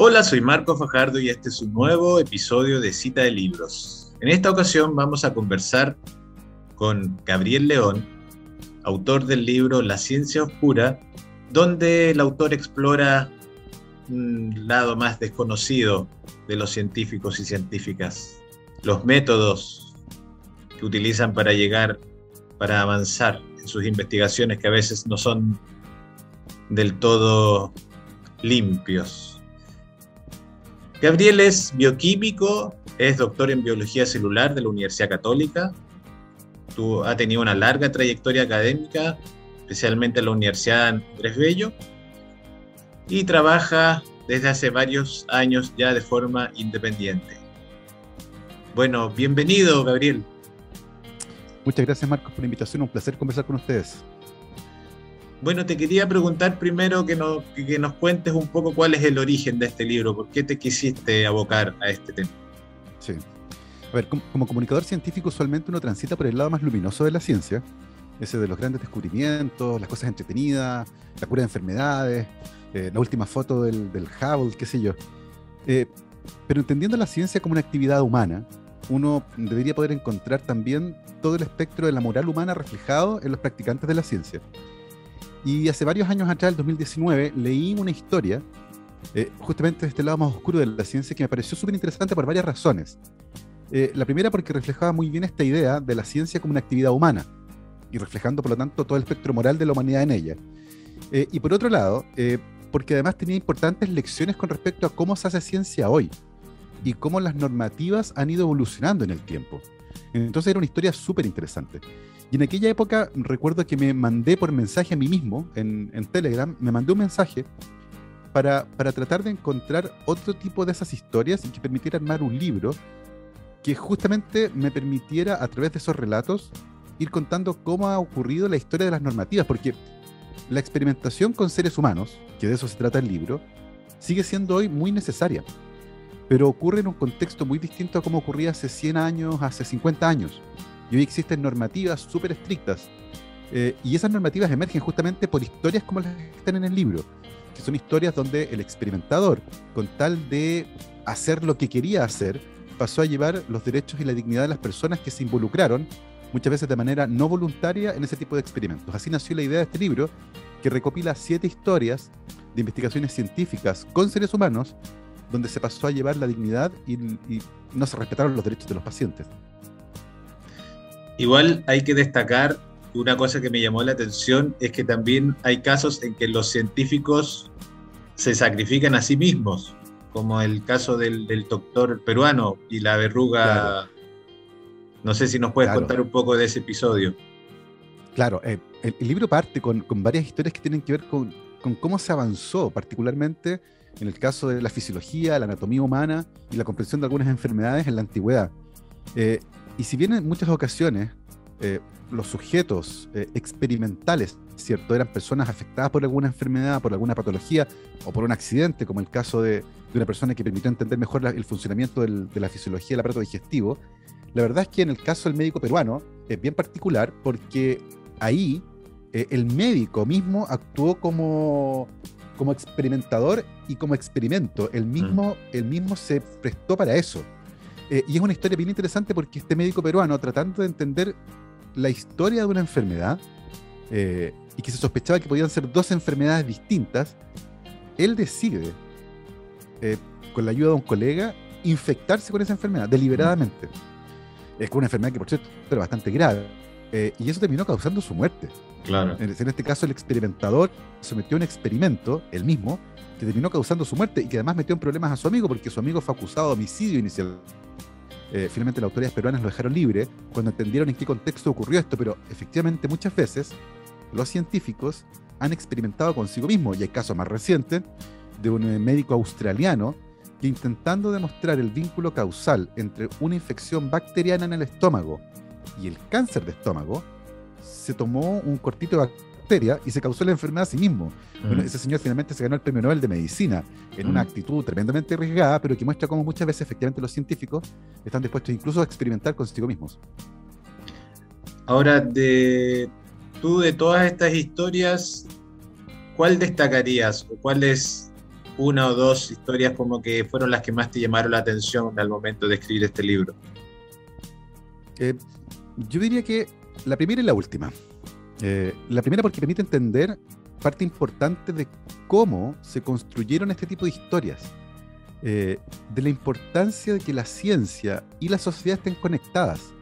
Hola, soy Marco Fajardo y este es un nuevo episodio de Cita de Libros. En esta ocasión vamos a conversar con Gabriel León, autor del libro La Ciencia Oscura, donde el autor explora un lado más desconocido de los científicos y científicas, los métodos que utilizan para avanzar en sus investigaciones que a veces no son del todo limpios. Gabriel es bioquímico, es doctor en biología celular de la Universidad Católica. Ha tenido una larga trayectoria académica, especialmente en la Universidad Andrés Bello, y trabaja desde hace varios años ya de forma independiente. Bueno, bienvenido, Gabriel. Muchas gracias, Marcos, por la invitación. Un placer conversar con ustedes. Bueno, te quería preguntar primero que nos cuentes un poco cuál es el origen de este libro, por qué te quisiste abocar a este tema. Sí. A ver, como comunicador científico usualmente uno transita por el lado más luminoso de la ciencia, ese de los grandes descubrimientos, las cosas entretenidas, la cura de enfermedades, la última foto del Hubble, qué sé yo. Pero entendiendo la ciencia como una actividad humana, uno debería poder encontrar también todo el espectro de la moral humana reflejado en los practicantes de la ciencia. Y hace varios años atrás, el 2019, leí una historia, justamente de este lado más oscuro de la ciencia, que me pareció súper interesante por varias razones. La primera porque reflejaba muy bien esta idea de la ciencia como una actividad humana, y reflejando por lo tanto todo el espectro moral de la humanidad en ella. Y por otro lado, porque además tenía importantes lecciones con respecto a cómo se hace ciencia hoy, y cómo las normativas han ido evolucionando en el tiempo. Entonces era una historia súper interesante. Y en aquella época recuerdo que me mandé por mensaje a mí mismo, en Telegram, me mandé un mensaje para tratar de encontrar otro tipo de esas historias y que permitiera armar un libro que justamente me permitiera, a través de esos relatos, ir contando cómo ha ocurrido la historia de las normativas, porque la experimentación con seres humanos, que de eso se trata el libro, sigue siendo hoy muy necesaria, pero ocurre en un contexto muy distinto a como ocurría hace 100 años, hace 50 años. Y hoy existen normativas súper estrictas. Y esas normativas emergen justamente por historias como las que están en el libro, que son historias donde el experimentador, con tal de hacer lo que quería hacer, pasó a llevar los derechos y la dignidad de las personas que se involucraron, muchas veces de manera no voluntaria, en ese tipo de experimentos. Así nació la idea de este libro, que recopila 7 historias de investigaciones científicas con seres humanos, donde se pasó a llevar la dignidad y no se respetaron los derechos de los pacientes. Igual hay que destacar una cosa que me llamó la atención, es que también hay casos en que los científicos se sacrifican a sí mismos, como el caso del doctor peruano y la verruga. Claro. No sé si nos puedes contar un poco de ese episodio. Claro, el libro parte con varias historias que tienen que ver con cómo se avanzó, particularmente en el caso de la fisiología, la anatomía humana y la comprensión de algunas enfermedades en la antigüedad. Y si bien en muchas ocasiones los sujetos experimentales, ¿cierto?, eran personas afectadas por alguna enfermedad, por alguna patología o por un accidente, como el caso de una persona que permitió entender mejor el funcionamiento de la fisiología del aparato digestivo, la verdad es que en el caso del médico peruano es bien particular porque ahí el médico mismo actuó como experimentador y como experimento. Él mismo se prestó para eso. Y es una historia bien interesante porque este médico peruano, tratando de entender la historia de una enfermedad, y que se sospechaba que podían ser 2 enfermedades distintas, él decide, con la ayuda de un colega, infectarse con esa enfermedad deliberadamente. Es con una enfermedad que, por cierto, era bastante grave. Y eso terminó causando su muerte. Claro. En este caso, el experimentador sometió a un experimento, él mismo, que terminó causando su muerte y que además metió en problemas a su amigo porque su amigo fue acusado de homicidio inicial. Finalmente las autoridades peruanas lo dejaron libre cuando entendieron en qué contexto ocurrió esto, pero efectivamente muchas veces los científicos han experimentado consigo mismos, y hay casos más recientes de un médico australiano que, intentando demostrar el vínculo causal entre una infección bacteriana en el estómago y el cáncer de estómago, se tomó un cortito de bacteria y se causó la enfermedad a sí mismo. Bueno, ese señor finalmente se ganó el premio Nobel de Medicina en una actitud tremendamente arriesgada, pero que muestra cómo muchas veces efectivamente los científicos están dispuestos incluso a experimentar consigo mismos. Ahora, tú de todas estas historias, ¿cuál destacarías o cuál es una o dos historias como que fueron las que más te llamaron la atención al momento de escribir este libro? Eh, yo diría que la primera y la última. La primera porque permite entender parte importante de cómo se construyeron este tipo de historias, de la importancia de que la ciencia y la sociedad estén conectadas.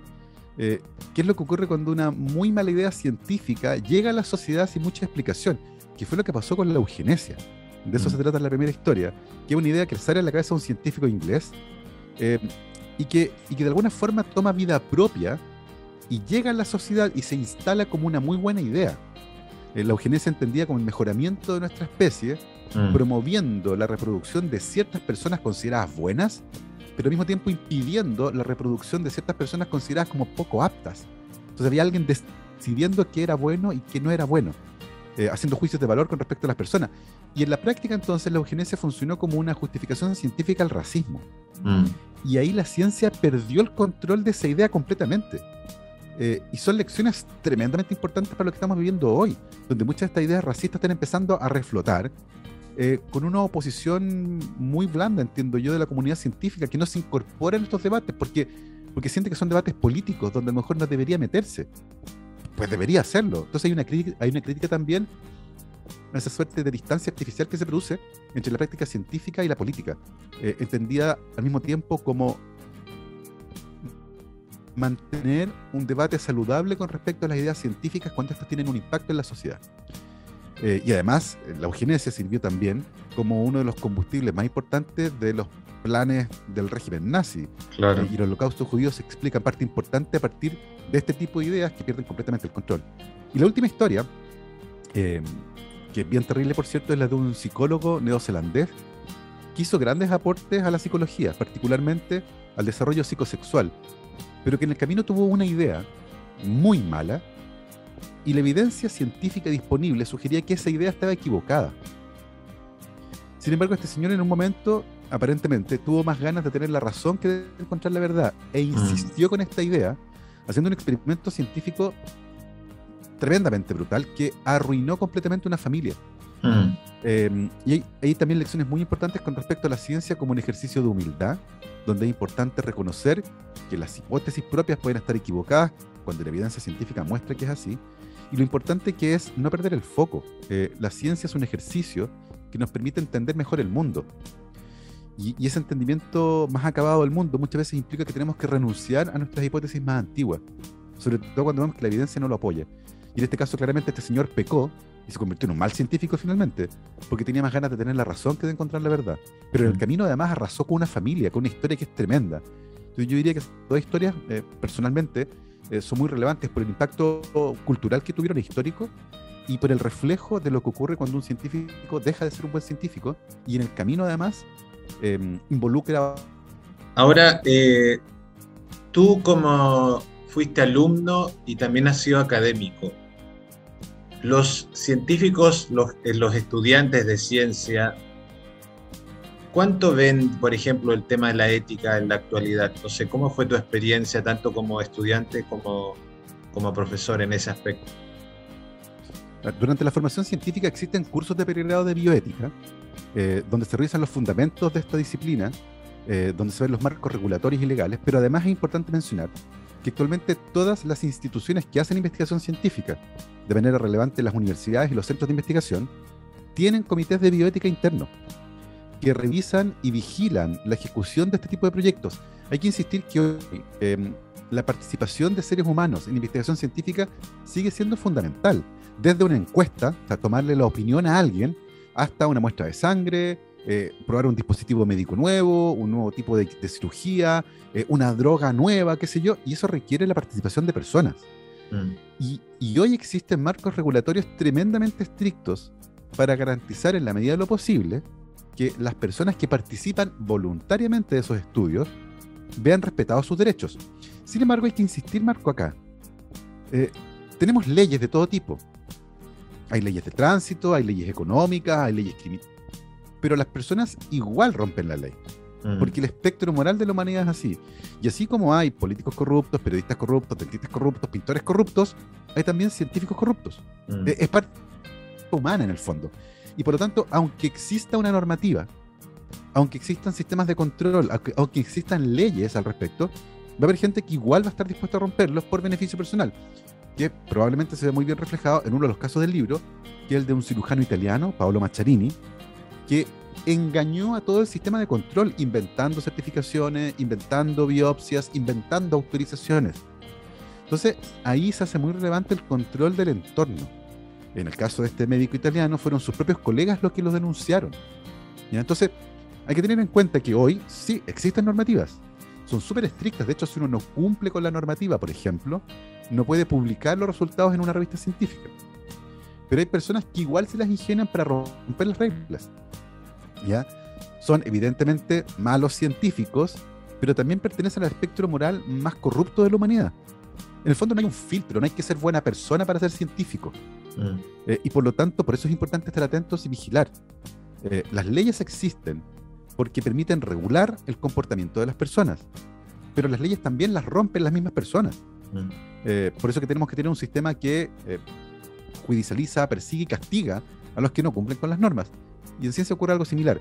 ¿Qué es lo que ocurre cuando una muy mala idea científica llega a la sociedad sin mucha explicación? Que fue lo que pasó con la eugenesia. De eso se trata la primera historia, que es una idea que sale a la cabeza de un científico inglés y que de alguna forma toma vida propia y llega a la sociedad y se instala como una muy buena idea. La eugenesia entendida como el mejoramiento de nuestra especie, promoviendo la reproducción de ciertas personas consideradas buenas, pero al mismo tiempo impidiendo la reproducción de ciertas personas consideradas como poco aptas. Entonces había alguien decidiendo qué era bueno y qué no era bueno, haciendo juicios de valor con respecto a las personas. Y en la práctica entonces la eugenesia funcionó como una justificación científica al racismo. Y ahí la ciencia perdió el control de esa idea completamente. Y son lecciones tremendamente importantes para lo que estamos viviendo hoy, donde muchas de estas ideas racistas están empezando a reflotar, con una oposición muy blanda, entiendo yo, de la comunidad científica, que no se incorpora en estos debates porque siente que son debates políticos donde a lo mejor no debería meterse. Pues debería hacerlo. Entonces hay una crítica también a esa suerte de distancia artificial que se produce entre la práctica científica y la política, entendida al mismo tiempo como mantener un debate saludable con respecto a las ideas científicas cuando estas tienen un impacto en la sociedad. Y además, la eugenesia sirvió también como uno de los combustibles más importantes de los planes del régimen nazi. Claro. Y el holocausto judío se explica en parte importante a partir de este tipo de ideas que pierden completamente el control. Y la última historia, que es bien terrible, por cierto, es la de un psicólogo neozelandés que hizo grandes aportes a la psicología, particularmente al desarrollo psicosexual, pero que en el camino tuvo una idea muy mala y la evidencia científica disponible sugería que esa idea estaba equivocada. Sin embargo, este señor en un momento, aparentemente, tuvo más ganas de tener la razón que de encontrar la verdad e insistió con esta idea, haciendo un experimento científico tremendamente brutal que arruinó completamente una familia. Y hay también lecciones muy importantes con respecto a la ciencia como un ejercicio de humildad, donde es importante reconocer que las hipótesis propias pueden estar equivocadas cuando la evidencia científica muestra que es así, y lo importante que es no perder el foco. La ciencia es un ejercicio que nos permite entender mejor el mundo, y ese entendimiento más acabado del mundo muchas veces implica que tenemos que renunciar a nuestras hipótesis más antiguas, sobre todo cuando vemos que la evidencia no lo apoya. Y en este caso claramente este señor pecó y se convirtió en un mal científico finalmente, porque tenía más ganas de tener la razón que de encontrar la verdad. Pero en el camino además arrasó con una familia, con una historia que es tremenda. Entonces yo diría que todas historias, personalmente, son muy relevantes por el impacto cultural que tuvieron, histórico, y por el reflejo de lo que ocurre cuando un científico deja de ser un buen científico, y en el camino además involucra... Ahora, tú como fuiste alumno y también has sido académico, los científicos, los estudiantes de ciencia, ¿cuánto ven, por ejemplo, el tema de la ética en la actualidad? No sé, ¿cómo fue tu experiencia tanto como estudiante como profesor en ese aspecto? Durante la formación científica existen cursos de pregrado de bioética, donde se revisan los fundamentos de esta disciplina, donde se ven los marcos regulatorios y legales, pero además es importante mencionar que actualmente todas las instituciones que hacen investigación científica, de manera relevante las universidades y los centros de investigación, tienen comités de bioética internos que revisan y vigilan la ejecución de este tipo de proyectos. Hay que insistir que hoy la participación de seres humanos en investigación científica sigue siendo fundamental, desde una encuesta, o sea, tomarle la opinión a alguien, hasta una muestra de sangre, probar un dispositivo médico nuevo, un nuevo tipo de cirugía, una droga nueva, qué sé yo, y eso requiere la participación de personas. Y hoy existen marcos regulatorios tremendamente estrictos para garantizar en la medida de lo posible que las personas que participan voluntariamente de esos estudios vean respetados sus derechos. Sin embargo, hay que insistir, Marco, acá. Tenemos leyes de todo tipo. Hay leyes de tránsito, hay leyes económicas, hay leyes criminales. Pero las personas igual rompen la ley. Porque el espectro moral de la humanidad es así. Y así como hay políticos corruptos, periodistas corruptos, dentistas corruptos, pintores corruptos, hay también científicos corruptos. Es parte humana en el fondo. Y por lo tanto, aunque exista una normativa, aunque existan sistemas de control, aunque existan leyes al respecto, va a haber gente que igual va a estar dispuesta a romperlos por beneficio personal, que probablemente se ve muy bien reflejado en uno de los casos del libro, que es el de un cirujano italiano, Paolo Macchiarini, que engañó a todo el sistema de control, inventando certificaciones, inventando biopsias, inventando autorizaciones. Entonces, ahí se hace muy relevante el control del entorno. En el caso de este médico italiano, fueron sus propios colegas los que lo denunciaron. ¿Ya? Entonces, hay que tener en cuenta que hoy sí existen normativas. Son súper estrictas. De hecho, si uno no cumple con la normativa, por ejemplo, no puede publicar los resultados en una revista científica. Pero hay personas que igual se las ingenian para romper las reglas. ¿Ya? Son evidentemente malos científicos, pero también pertenecen al espectro moral más corrupto de la humanidad. En el fondo no hay un filtro, no hay que ser buena persona para ser científico. Y por lo tanto, por eso es importante estar atentos y vigilar. Las leyes existen porque permiten regular el comportamiento de las personas, pero las leyes también las rompen las mismas personas. Por eso que tenemos que tener un sistema que judicializa, persigue y castiga a los que no cumplen con las normas. Y en ciencia ocurre algo similar.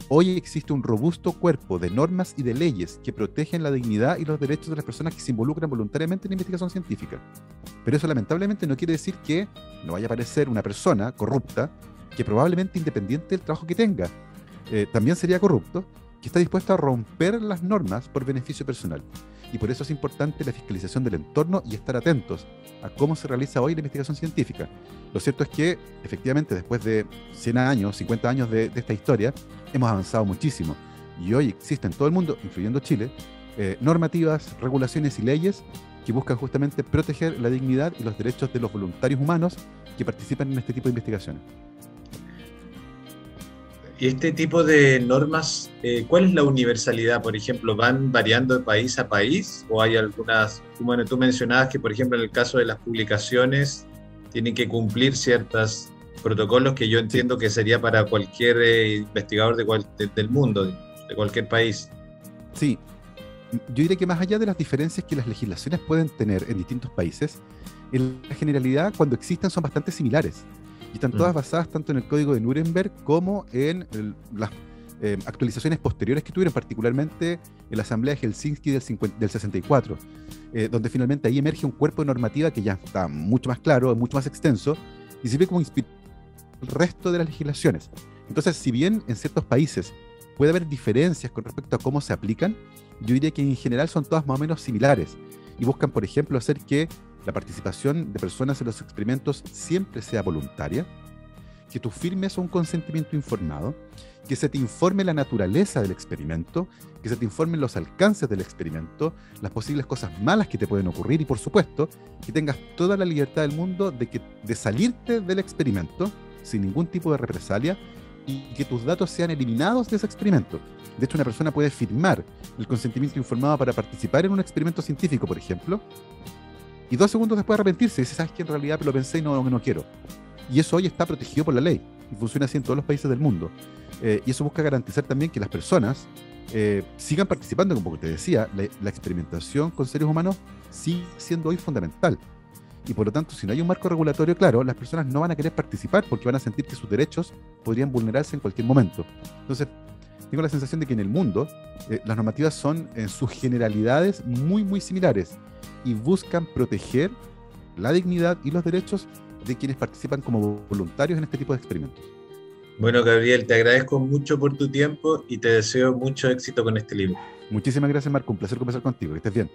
Hoy existe un robusto cuerpo de normas y de leyes que protegen la dignidad y los derechos de las personas que se involucran voluntariamente en la investigación científica. Pero eso lamentablemente no quiere decir que no vaya a aparecer una persona corrupta que probablemente, independiente del trabajo que tenga, también sería corrupto, que está dispuesto a romper las normas por beneficio personal. Y por eso es importante la fiscalización del entorno y estar atentos a cómo se realiza hoy la investigación científica. Lo cierto es que, efectivamente, después de 100 años, 50 años de esta historia, hemos avanzado muchísimo. Y hoy existe en todo el mundo, incluyendo Chile, normativas, regulaciones y leyes que buscan justamente proteger la dignidad y los derechos de los voluntarios humanos que participan en este tipo de investigaciones. Y este tipo de normas, ¿cuál es la universalidad? Por ejemplo, ¿van variando de país a país? ¿O hay algunas, bueno, tú mencionabas que, por ejemplo, en el caso de las publicaciones, tienen que cumplir ciertos protocolos que yo entiendo que sería para cualquier investigador del mundo, de cualquier país? Sí, yo diría que más allá de las diferencias que las legislaciones pueden tener en distintos países, en la generalidad, cuando existen, son bastante similares. Y están todas basadas tanto en el Código de Nuremberg como en las actualizaciones posteriores que tuvieron, particularmente en la Asamblea de Helsinki del 64, donde finalmente ahí emerge un cuerpo de normativa que ya está mucho más claro, mucho más extenso, y sirve como inspiración al resto de las legislaciones. Entonces, si bien en ciertos países puede haber diferencias con respecto a cómo se aplican, yo diría que en general son todas más o menos similares, y buscan, por ejemplo, hacer que la participación de personas en los experimentos siempre sea voluntaria, que tú firmes un consentimiento informado, que se te informe la naturaleza del experimento, que se te informen los alcances del experimento, las posibles cosas malas que te pueden ocurrir y, por supuesto, que tengas toda la libertad del mundo de salirte del experimento sin ningún tipo de represalia y que tus datos sean eliminados de ese experimento. De hecho, una persona puede firmar el consentimiento informado para participar en un experimento científico, por ejemplo, y 2 segundos después arrepentirse y decir, ¿sabes qué? En realidad lo pensé y no quiero. Y eso hoy está protegido por la ley y funciona así en todos los países del mundo. Y eso busca garantizar también que las personas sigan participando, como te decía, la experimentación con seres humanos sigue siendo hoy fundamental. Y por lo tanto, si no hay un marco regulatorio claro, las personas no van a querer participar porque van a sentir que sus derechos podrían vulnerarse en cualquier momento. Entonces, tengo la sensación de que en el mundo las normativas son en sus generalidades muy, muy similares y buscan proteger la dignidad y los derechos de quienes participan como voluntarios en este tipo de experimentos. Bueno, Gabriel, te agradezco mucho por tu tiempo y te deseo mucho éxito con este libro. Muchísimas gracias, Marco. Un placer conversar contigo. Que estés bien.